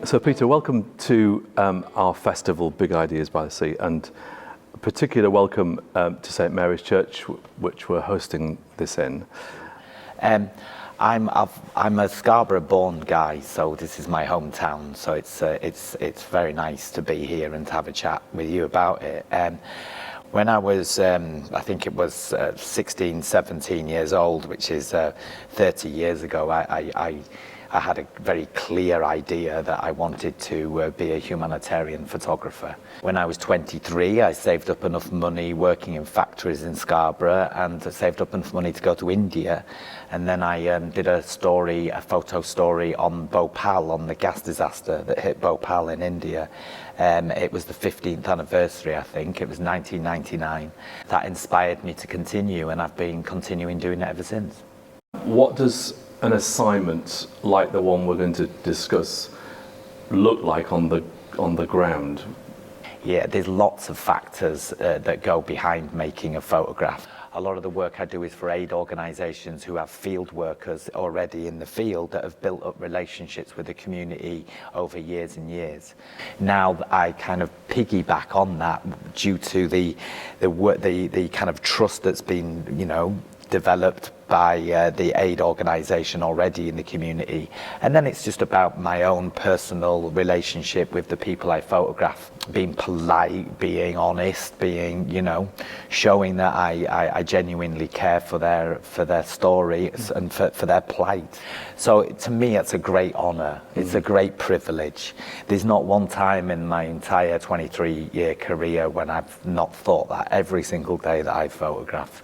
So Peter, welcome to our festival, Big Ideas by the Sea, and a particular welcome to St Mary's Church, which we're hosting this in. I'm a Scarborough-born guy, so this is my hometown. So it's very nice to be here and to have a chat with you about it. When I was, I think it was 16, 17 years old, which is 30 years ago, I had a very clear idea that I wanted to be a humanitarian photographer. When I was 23, I saved up enough money working in factories in Scarborough, and saved up enough money to go to India. And then I did a photo story on Bhopal, on the gas disaster that hit Bhopal in India. It was the 15th anniversary, I think. It was 1999. That inspired me to continue, and I've been continuing doing it ever since. What does an assignment like the one we're going to discuss look like on the ground? Yeah, there's lots of factors that go behind making a photograph. A lot of the work I do is for aid organisations who have field workers already in the field that have built up relationships with the community over years and years. Now I kind of piggyback on that due to the kind of trust that's been, developed by the aid organisation already in the community. And then it's just about my own personal relationship with the people I photograph, being polite, being honest, being, showing that I genuinely care for their story and for their plight. So to me, it's a great honour. It's a great privilege. There's not one time in my entire 23-year career when I've not thought that every single day that I photograph.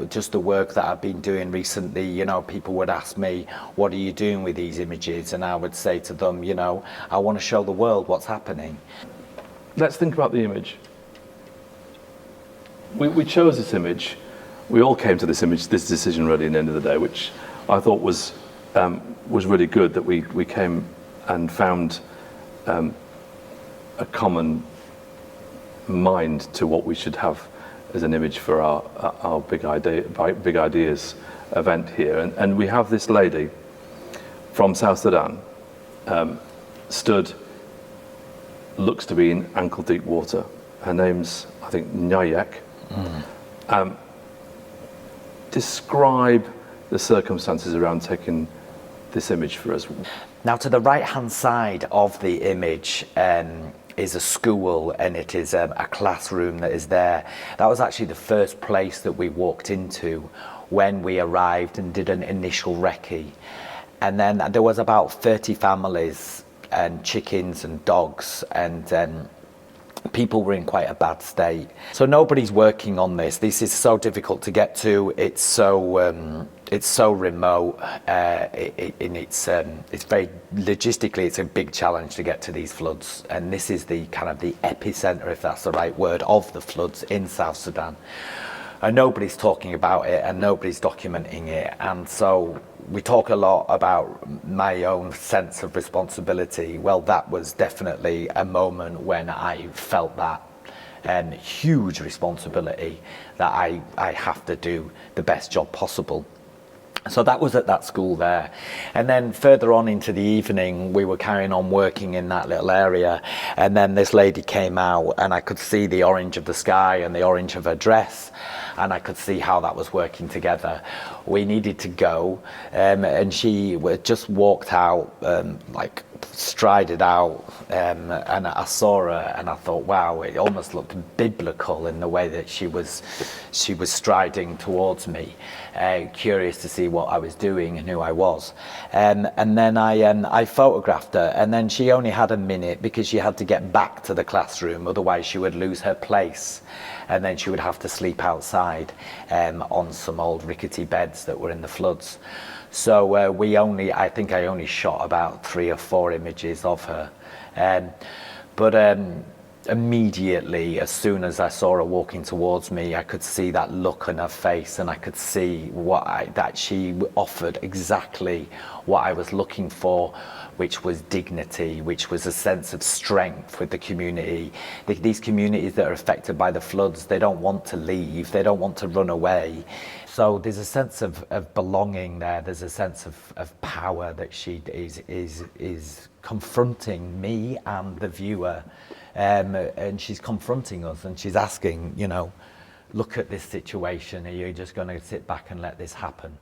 Just the work that I've been doing recently, people would ask me, what are you doing with these images? And I would say to them, I want to show the world what's happening. Let's think about the image. We chose this image. We all came to this decision really in the end of the day, which I thought was really good, that we came and found a common mind to what we should have as an image for our Big Ideas event here. And we have this lady from South Sudan, looks to be in ankle deep water. Her name's, I think, Nyayak. Describe the circumstances around taking this image for us. Now, to the right-hand side of the image is a school, and it is a classroom that is there. That was actually the first place that we walked into when we arrived and did an initial recce. And then there was about 30 families and chickens and dogs, and people were in quite a bad state. So nobody's working on this. This is so difficult to get to. It's so remote, and it's very logistically, it's a big challenge to get to these floods. And this is the kind of the epicenter, if that's the right word, of the floods in South Sudan. And nobody's talking about it, and nobody's documenting it. And so we talk a lot about my own sense of responsibility. Well, that was definitely a moment when I felt that huge responsibility that I have to do the best job possible. So that was at that school there. And then further on into the evening, we were carrying on working in that little area. And then this lady came out, and I could see the orange of the sky and the orange of her dress. And I could see how that was working together. We needed to go, and she just walked out, strided out, and I saw her, and I thought, wow, it almost looked biblical in the way that she was striding towards me, curious to see what I was doing and who I was. And then I photographed her, and then she only had a minute because she had to get back to the classroom, otherwise she would lose her place. And then she would have to sleep outside on some old rickety beds that were in the floods. So I think I only shot about 3 or 4 images of her. But immediately, as soon as I saw her walking towards me, I could see that look on her face, and I could see that she offered exactly what I was looking for, which was dignity, which was a sense of strength with the community. These communities that are affected by the floods, they don't want to leave, they don't want to run away. So there's a sense of belonging there. There's a sense of power that she is confronting me and the viewer. And she's confronting us, and she's asking, look at this situation. Are you just going to sit back and let this happen?